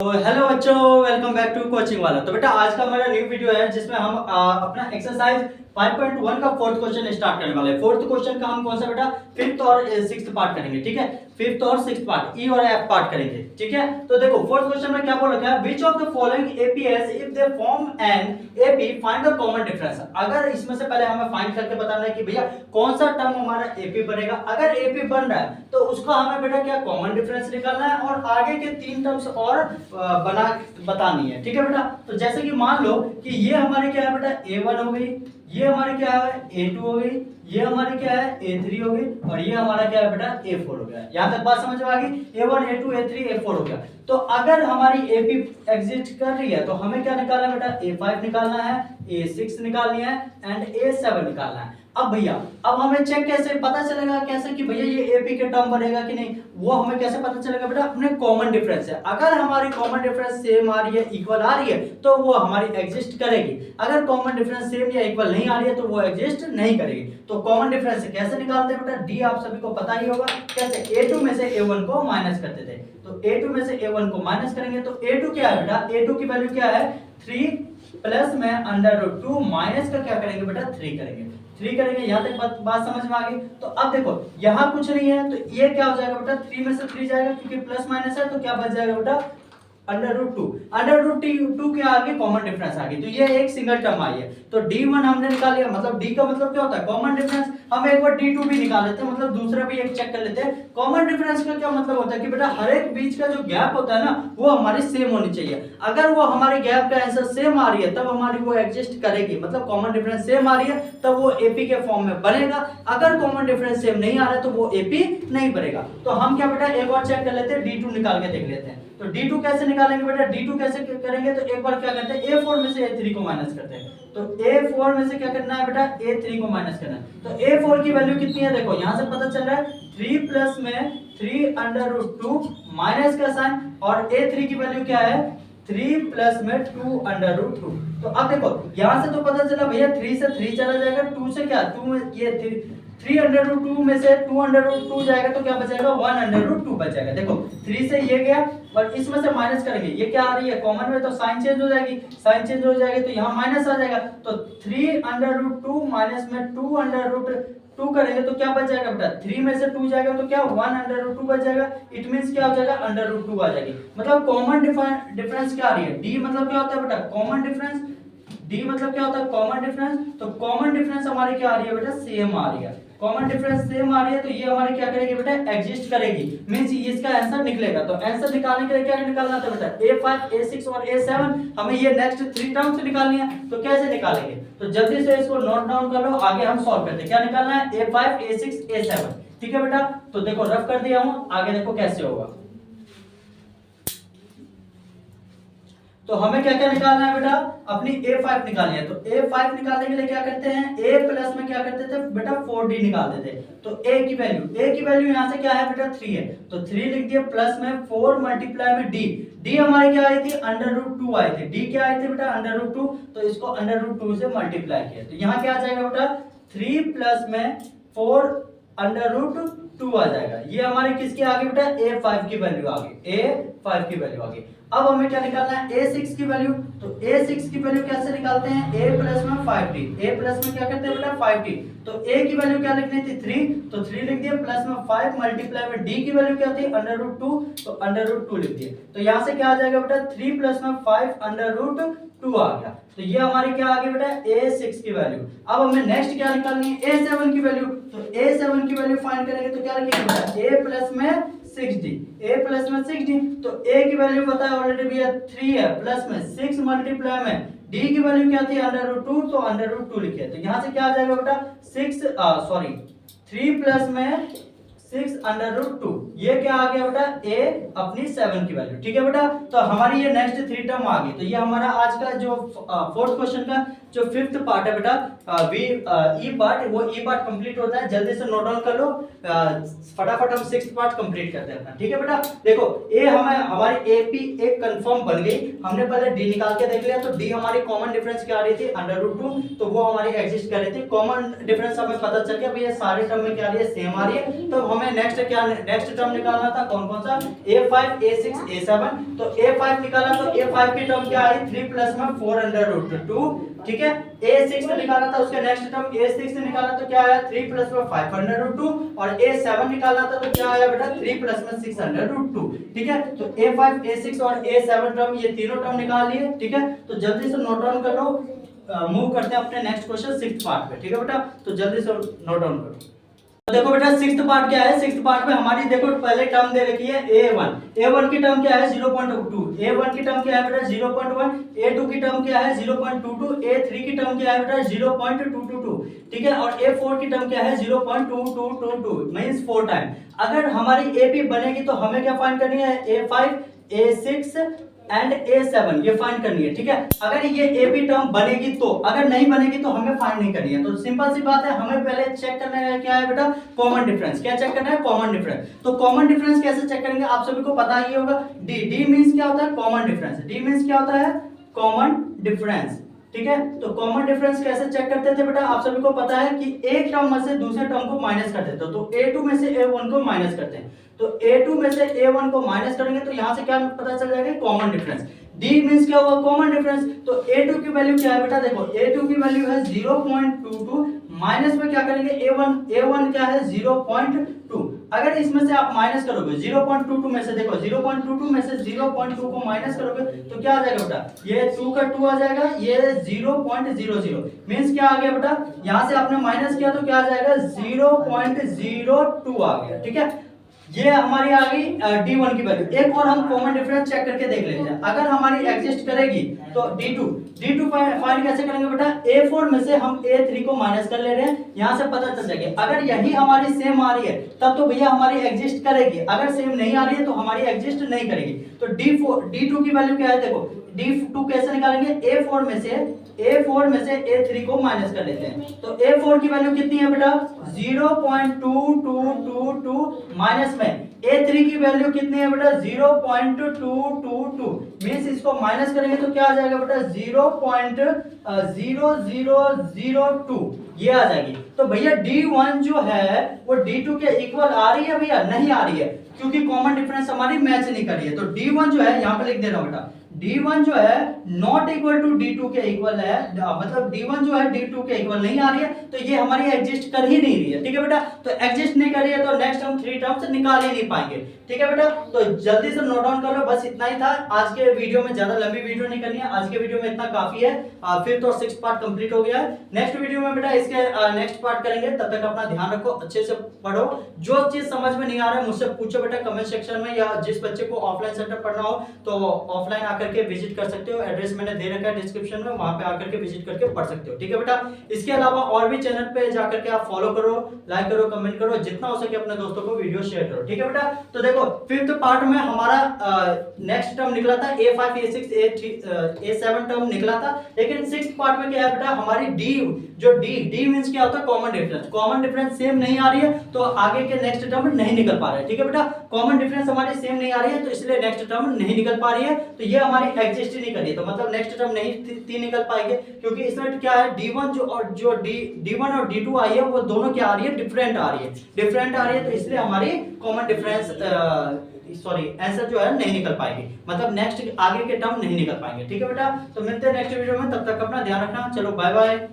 तो हेलो बच्चों, welcome back to coaching वाला। तो बेटा आज का हमारा न्यू वीडियो है जिसमें हम अपना एक्सरसाइज 5.1 का फोर्थ क्वेश्चन स्टार्ट करने वाले हैं। फोर्थ क्वेश्चन का हम कौन सा बेटा फिफ्थ और सिक्स्थ पार्ट करेंगे, ठीक है। फिफ्थ और सिक्स्थ पार्ट ई और एफ पार्ट करेंगे, ठीक है। तो देखो फोर्थ क्वेश्चन में क्या बोला गया, which of the following APS if they form an AP find the common difference. अगर इसमें से पहले हमें फाइंड करके बताना है कि भैया कौन सा टर्म हमारा एपी बनेगा। अगर एपी बन रहा है तो उसका हमें बेटा क्या कॉमन डिफरेंस निकालना है और आगे के तीन टर्म्स और बना बतानी है, ठीक है बेटा। तो जैसे कि मान लो कि ये हमारी क्या है बेटा a1 हो गई, ये हमारी क्या है a2 हो गई, ये हमारी क्या है a3 हो गई और ये हमारा क्या है बेटा a4 हो गया। यहां तक बात समझ में आ गई, a1 a2 a3 a4 हो गया। तो अगर हमारी AP एग्जिस्ट कर रही है तो हमें क्या निकालना है बेटा, a5 निकालना है, a6 निकालनी है एंड a7 निकालना है। अब भैया अब हमें चेक कैसे पता चलेगा कैसे कि भैया ये AP के टर्म बनेगा कि नहीं, वो हमें कैसे पता चलेगा बेटा, अपने कॉमन डिफरेंस है। अगर हमारी कॉमन डिफरेंस सेम आ रही है, इक्वल आ रही है तो वो हमारी एग्जिस्ट करेगी। अगर कॉमन डिफरेंस सेम या इक्वल नहीं आ रही है तो वो एग्जिस्ट नहीं करेगी। तो कॉमन डिफरेंस कैसे निकालते हैं बेटा, डी आप सभी को पता ही होगा कैसे, a2 में से a1 को माइनस करते थे। तो a2 में से a1 को माइनस करेंगे तो a2 क्या है बेटा, a2 की वैल्यू क्या है 3 प्लस में √2 माइनस का क्या करेंगे बेटा 3 करेंगे, 3 करेंगे। यहाँ तक बात समझ में आ गई। तो अब देखो यहाँ कुछ नहीं है तो ये क्या हो जाएगा बेटा, 3 में से 3 जाएगा क्योंकि प्लस माइनस है तो क्या बच जाएगा बेटा √2 के आगे कॉमन डिफरेंस आ गई। तो ये एक सिंगल टर्म आई है तो D1 हमने निकाल लिया। मतलब D का मतलब क्या होता है कॉमन डिफरेंस। हम एक बार D2 भी निकाल लेते हैं, मतलब दूसरा भी एक चेक कर लेते हैं। कॉमन डिफरेंस का क्या मतलब होता है कि बेटा हर एक बीच का जो गैप होता है ना वो हमारी सेम होनी चाहिए। अगर वो हमारे गैप का आंसर सेम आ रही है तब हमारी वो एग्जिस्ट करेगी, मतलब कॉमन डिफरेंस सेम आ रही है तब वो एपी के फॉर्म में बनेगा। अगर कॉमन डिफरेंस सेम नहीं आ रहा है तो वो एपी नहीं बनेगा। तो हम क्या बेटा एक बार चेक कर लेते हैं, D2 निकाल के देख लेते हैं। तो D2 कैसे निकालेंगे बेटा, D2 कैसे करेंगे तो एक बार क्या करते हैं A4 में से A3 को माइनस करते हैं। तो A4 में से क्या करना है बेटा, A3 को माइनस करना है। तो A4 की वैल्यू कितनी है, देखो यहां से पता चल रहा है 3 प्लस में 3 √2 माइनस का साइन और A3 की वैल्यू क्या है 3 प्लस में 2 √2। तो अब देखो यहां से तो पता चला भैया 3 से 3 चला जाएगा, 2 से क्या 2 में ये 3 √2 में से 2 √2 जाएगा तो क्या बचेगा 1 √2 बचेगा। देखो 3 से ये गया और इसमें से माइनस करेंगे, ये क्या आ रही है कॉमन में तो साइन चेंज हो जाएगी, साइन चेंज हो जाएगी तो यहाँ माइनस आ जाएगा। तो 3 √2 माइनस में 2 करेंगे तो क्या बच जाएगा बेटा, 3 में से 2 जाएगा तो क्या 1 √2 बच जाएगा। इट मींस क्या हो जाएगा √2 आ जाएगी। मतलब कॉमन डिफरेंस क्या आ रही है, डी मतलब क्या होता है बेटा कॉमन डिफरेंस, डी मतलब क्या होता है कॉमन डिफरेंस। तो कॉमन डिफरेंस हमारी क्या आ रही है बेटा सेम आ रही है, कॉमन डिफरेंस सेम आ रही है तो ये हमारी क्या करेगी बेटा एग्जिस्ट करेगी, मींस इसका आंसर निकलेगा। तो आंसर निकालने के लिए क्या निकालना था बेटा A5 A6 और A7, हमें ये नेक्स्ट 3 टर्म्स निकालनी है। तो कैसे निकालेंगे, तो जल्दी से इसको नोट डाउन कर लो, आगे हम सॉल्व करते हैं। क्या निकालना है A5 A6 A7, ठीक है बेटा। तो देखो रफ कर दिया हूं, आगे देखो कैसे होगा। तो हमें क्या क्या निकालना है बेटा, अपनी A5 निकालनी है। तो A5 निकालने के लिए क्या करते हैं, A प्लस में क्या करते थे बेटा 4D निकालते थे। तो A की वैल्यू यहाँ से क्या है बेटा 3 है तो 3 लिख दिया, प्लस में 4 मल्टीप्लाई में D हमारी क्या आई थी √2 आई थी। D क्या आई थी बेटा √2, तो इसको √2 से मल्टीप्लाई किया तो यहाँ क्या आ जाएगा बेटा 3 प्लस में 4 √2 आ जाएगा। ये हमारी किसकी आ गई बेटा A5 की वैल्यू आ गई, A5 की वैल्यू आ गई। अब हमें क्या निकालना है A6 की वैल्यू। तो A6 की वैल्यू कैसे निकालते हैं, A प्लस में 5D, A प्लस में क्या करते हैं बेटा 5D। तो A की वैल्यू क्या लिखनी थी 3, तो 3 लिख दिया, प्लस में 5 मल्टीप्लाई में D की वैल्यू क्या थी √2, तो √2 लिख दिया। तो यहाँ से क्या आ जाएगा बेटा 3 प्लस में 5 √2 आ गया। तो ये हमारी क्या आ गई बेटा A6 की वैल्यू। अब हमें नेक्स्ट क्या निकालनी है A7 की वैल्यू। तो A7 की वैल्यू फाइंड करेंगे तो क्या लिखेंगे बेटा A प्लस में 6D, A प्लस में 6D। तो A की वैल्यू पता है ऑलरेडी भैया 3 है, प्लस में 6 मल्टीप्लाई में D की वैल्यू क्या थी √2, तो √2 लिखे। तो यहाँ से क्या आ जाएगा बेटा 3 प्लस में 6 √2, ये क्या आ गया बेटा A अपनी 7 की वैल्यू, ठीक है बेटा। तो हमारी ये नेक्स्ट 3 टर्म आ गई। तो ये हमारा आज का जो फोर्थ क्वेश्चन का जो फिफ्थ पार्ट है बेटा ई पार्ट, वो ई पार्ट कंप्लीट होता है। जल्दी से नोट डाउन कर लो, फटाफट हम सिक्स्थ पार्ट कंप्लीट करते हैं, ठीक है बेटा। देखो ए हमारी एपी एक कंफर्म बन गई। हमने पहले डी निकाल के देख लिया। तो डी हमारी कॉमन डिफरेंस क्या आ रही थी √2, तो वो हमारी एग्जिस्ट कर रही थी। कॉमन डिफरेंस हमें पता चल गया भैया सारे टर्म में क्या आ रही है सेम आ रही है। तो हम हमें नेक्स्ट टर्म निकालना था, कौन कौन सा, a5 a6 a7। तो a5 निकाला तो a5 की टर्म क्या आई, 3 प्लस में 4√2, ठीक है। a6 निकाला था, उसके नेक्स्ट टर्म a6 निकाला तो क्या आया, 3 प्लस में 5√2, और a7 निकाला था तो क्या आया बेटा, 3 प्लस में 6√2, ठीक है। तो a5 a6 और a7 टर्म, ये तीनों टर्म निकाल लिए, ठीक है। तो जल्दी से नोट डाउन कर लो, मूव करते हैं अपने नेक्स्ट क्वेश्चन 6th पार्ट पे, ठीक है बेटा। तो जल्दी से नोट डाउन करो। तो देखो बेटा 6th पार्ट क्या है, 6th पार्ट में हमारी देखो पहले टर्म दे रखी है a1 की टर्म क्या है 0.2, a1 की टर्म क्या है बेटा 0.1, a2 की टर्म क्या है 0.22, a3 की टर्म क्या है बेटा 0.222, ठीक है। और a4 की टर्म क्या है 0.2222 मींस 4 टाइम। अगर हमारी AP बनेगी तो हमें क्या फाइंड करनी है, a5 a6 एंड a7 ये फाइंड करनी है, ठीक है। अगर ये AP टर्म बनेगी तो, अगर नहीं बनेगी तो हमें फाइंड नहीं करनी है। तो सिंपल सी बात है, हमें पहले चेक करना है क्या है बेटा, कॉमन डिफरेंस। क्या चेक करना है, कॉमन डिफरेंस। तो कॉमन डिफरेंस कैसे चेक करेंगे, आप सभी को पता ही होगा, डी मींस क्या होता है, कॉमन डिफरेंस। डी मींस क्या होता है, कॉमन डिफरेंस, ठीक है। तो कॉमन डिफरेंस कैसे चेक करते थे बेटा, आप सभी को पता है कि एक टर्म में से दूसरे टर्म को माइनस कर देते हो। तो a2 में से a1 को माइनस करते हैं, तो a2 में से a1 को माइनस करेंगे तो यहां से क्या पता चल जाएगा, कॉमन डिफरेंस। D मींस क्या हुआ, कॉमन डिफरेंस। तो a2 की वैल्यू क्या है बेटा, देखो a2 की वैल्यू है 0.22, माइनस में क्या करेंगे a1 क्या है 0.2। अगर इसमें से आप माइनस करोगे 0.22 में से, देखो 0.22 में से 0.2 को माइनस करोगे तो क्या आ जाएगा बेटा, ये 2 का 2 आ जाएगा, ये 0.00 मींस क्या आ गया बेटा, यहां से आपने माइनस किया तो क्या आ जाएगा 0.02 आ गया, ठीक है। ये हमारी आ गई D1 की वैल्यू। एक और हम कॉमन डिफरेंस चेक करके देख लेते हैं, अगर हमारी एग्जिस्ट करेगी तो D2 फाइंड कैसे करेंगे बेटा, A4 में से हम A3 को माइनस कर ले रहे हैं, यहां से पता चल जाएगा। अगर यही हमारी सेम आ रही है तब तो भैया हमारी एग्जिस्ट करेगी, अगर सेम नहीं आ रही है तो हमारी एग्जिस्ट नहीं करेगी। तो D2 की वैल्यू क्या है, देखो D2 कैसे निकालेंगे, A4 में से A3 को माइनस कर लेते हैं। तो A4 की वैल्यू कितनी है बेटा 0.2222 माइनस में A3 की वैल्यू कितनी है बेटा 0.222 मींस इसको माइनस करेंगे तो क्या आ जाएगा बेटा 0.0002 ये आ जाएगी। तो भैया D1 जो है वो D2 के इक्वल आ रही है भैया, नहीं आ रही है, क्योंकि कॉमन डिफरेंस हमारी मैच नहीं कर रही है। तो D1 जो है यहाँ पे लिख दे रहा हूं बेटा, D1 जो है नॉट इक्वल टू D2 के इक्वल है, मतलब D1 जो है D2 के इक्वल नहीं आ रही है, तो ये हमारी एग्जिस्ट कर ही नहीं रही है, ठीक है बेटा। तो एग्जिस्ट नहीं कर रही है तो नेक्स्ट हम 3 टर्म्स निकाल ही नहीं पाएंगे, ठीक है बेटा। तो जल्दी से नोट डाउन कर लो, बस इतना ही था आज के वीडियो में, ज्यादा लंबी वीडियो नहीं करनी है, आज के वीडियो में इतना काफी है। फिर तो 6 पार्ट कंप्लीट हो गया है, नेक्स्ट वीडियो में बेटा इसके नेक्स्ट पार्ट करेंगे। तब तक अपना ध्यान रखो, अच्छे से पढ़ो, जो चीज समझ में नहीं आ रहा है मुझसे पूछो बेटा कमेंट सेक्शन में, या जिस बच्चे को ऑफलाइन सेंटर पढ़ना हो तो ऑफलाइन आकर के विजिट कर सकते हो, एड्रेस मैंने दे रखा है डिस्क्रिप्शन में, वहां पे आकर के विजिट करके पढ़ सकते हो, ठीक है बेटा। इसके अलावा और भी चैनल पे जाकर के आप फॉलो करो, लाइक करो, कमेंट करो, जितना हो सके अपने दोस्तों को वीडियो शेयर करो, ठीक है बेटा। तो देखो 5th पार्ट में हमारा नेक्स्ट टर्म निकला था A5 A6 A7 टर्म निकला था, लेकिन 6th पार्ट में क्या है बेटा, हमारी D मींस क्या होता है, common difference. Common difference same नहीं आ रही है तो आगे के नेक्स्ट टर्म नहीं निकल पा रहा है, ठीक है बेटा। कॉमन डिफरेंस हमारी सेम नहीं आ रही है तो इसलिए नेक्स्ट टर्म नहीं निकल पा रही है, तो ये हमारी एग्जिस्ट ही नहीं करिए, तो मतलब नेक्स्ट टर्म नहीं तीन निकल पाएंगे, क्योंकि इसमें क्या है D1 जो D1 और D2 आई है वो दोनों क्या आ रही है, डिफरेंट आ रही है, तो इसलिए हमारी कॉमन डिफरेंस आंसर जो है नहीं निकल पाएगी, मतलब नेक्स्ट आगे के टर्म नहीं निकल पाएंगे, ठीक है बेटा। तो मिलते हैं नेक्स्ट वीडियो में, तब तक अपना ध्यान रखना, चलो बाय बाय।